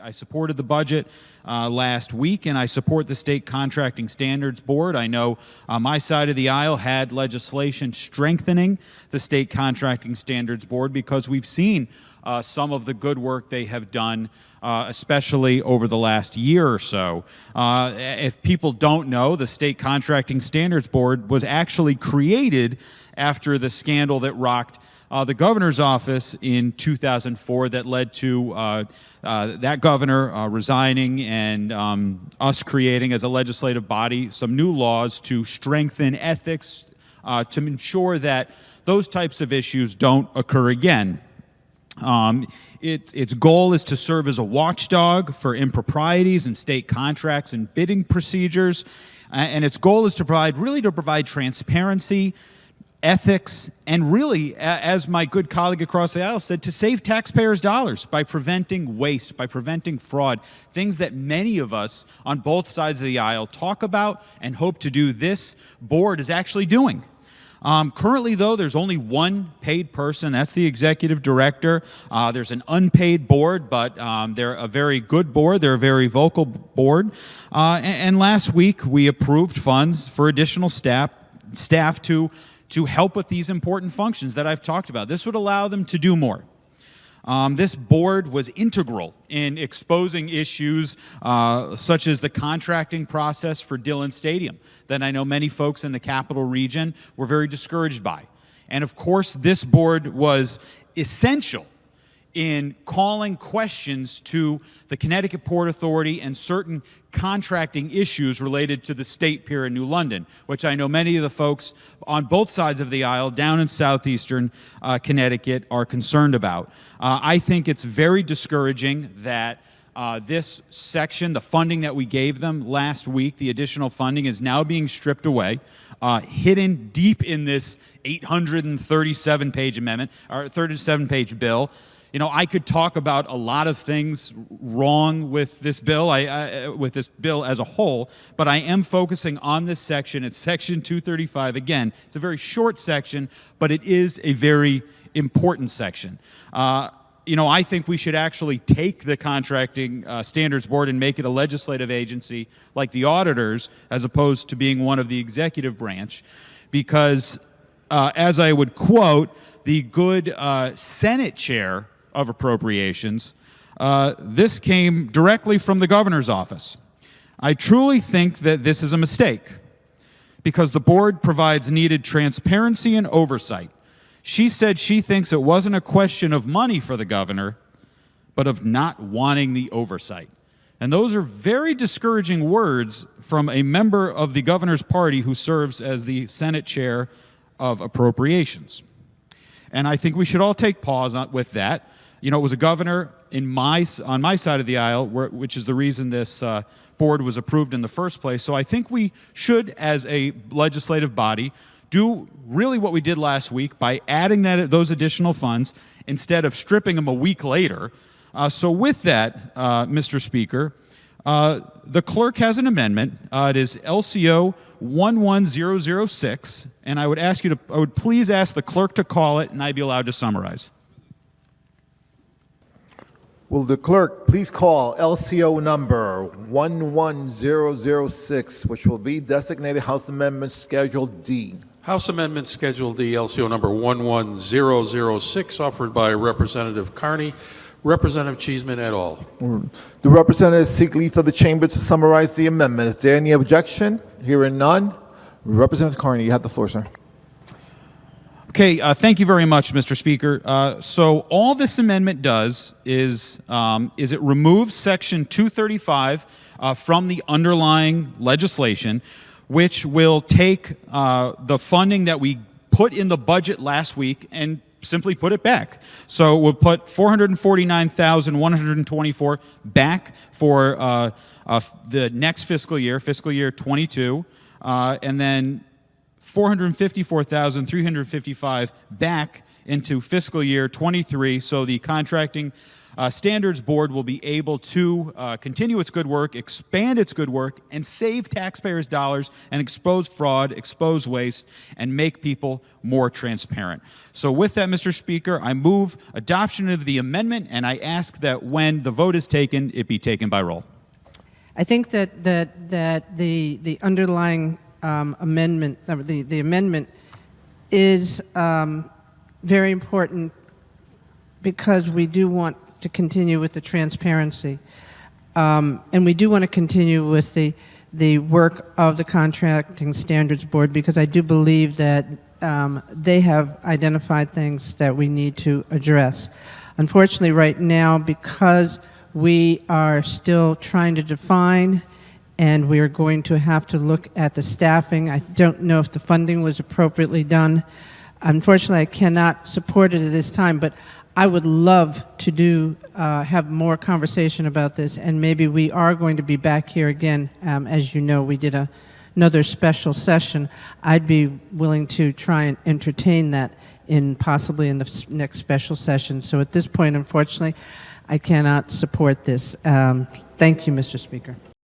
I supported the budget last week, and I support the State Contracting Standards Board. I know my side of the aisle had legislation strengthening the State Contracting Standards Board because we've seen some of the good work they have done, especially over the last year or so. If people don't know, the State Contracting Standards Board was actually created after the scandal that rocked the governor's office in 2004 that led to that governor resigning and us creating, as a legislative body, some new laws to strengthen ethics to ensure that those types of issues don't occur again. Its goal is to serve as a watchdog for improprieties in state contracts and bidding procedures, and its goal is to provide transparency, ethics, and really, as my good colleague across the aisle said, to save taxpayers' dollars by preventing waste, by preventing fraud, things that many of us on both sides of the aisle talk about and hope to do. This board is actually doing. Currently, though, there's only one paid person. That's the executive director. There's an unpaid board, but they're a very good board. They're a very vocal board. And last week, we approved funds for additional staff to help with these important functions that I've talked about. This would allow them to do more. This board was integral in exposing issues such as the contracting process for Dillon Stadium that I know many folks in the Capital Region were very discouraged by. And of course, this board was essential in calling questions to the Connecticut Port Authority and certain contracting issues related to the State Pier in New London, which I know many of the folks on both sides of the aisle down in southeastern Connecticut are concerned about. I think it's very discouraging that this section, the funding that we gave them last week, the additional funding, is now being stripped away, hidden deep in this 837-page amendment, or 37-page bill. You know, I could talk about a lot of things wrong with this bill, with this bill as a whole, but I am focusing on this section. It's Section 235. Again, it's a very short section, but it is a very important section. You know, I think we should actually take the Contracting Standards Board and make it a legislative agency like the auditors, as opposed to being one of the executive branch, because, as I would quote the good Senate chair of Appropriations, this came directly from the governor's office. I truly think that this is a mistake because the board provides needed transparency and oversight. She said she thinks it wasn't a question of money for the governor, but of not wanting the oversight. And those are very discouraging words from a member of the governor's party who serves as the Senate chair of Appropriations. And I think we should all take pause with that. You know, it was a governor on my side of the aisle, which is the reason this board was approved in the first place. So I think we should, as a legislative body, do really what we did last week by adding those additional funds instead of stripping them a week later. So with that, Mr. Speaker, the clerk has an amendment. It is LCO 11006, and I would please ask the clerk to call it, and I'd be allowed to summarize. Will the clerk please call LCO number 11006, which will be designated House Amendment Schedule D. House Amendment Schedule D, LCO number 11006, offered by Representative Carney. Representative Cheeseman et al. The representatives seek leave of the chamber to summarize the amendment. Is there any objection? Hearing none. Representative Carney, you have the floor, sir. Okay, thank you very much, Mr. Speaker. So all this amendment does is it removes Section 235 from the underlying legislation, which will take the funding that we put in the budget last week and simply put it back. So we'll put $449,124 back for the next fiscal year 22, and then $454,355 back into fiscal year 23. So the contracting Standards Board will be able to continue its good work, expand its good work, and save taxpayers' dollars and expose fraud, expose waste, and make people more transparent. So with that, Mr. Speaker, I move adoption of the amendment, and I ask that when the vote is taken, it be taken by roll. I think that the underlying amendment, the amendment is very important because we do want to continue with the transparency. And we do want to continue with the work of the Contracting Standards Board because I do believe that they have identified things that we need to address. Unfortunately, right now, because we are still trying to define and we are going to have to look at the staffing. I don't know if the funding was appropriately done. Unfortunately, I cannot support it at this time, but I would love to have more conversation about this, and maybe we are going to be back here again. As you know, we did another special session. I'd be willing to try and entertain that possibly in the next special session. So at this point, unfortunately, I cannot support this. Thank you, Mr. Speaker.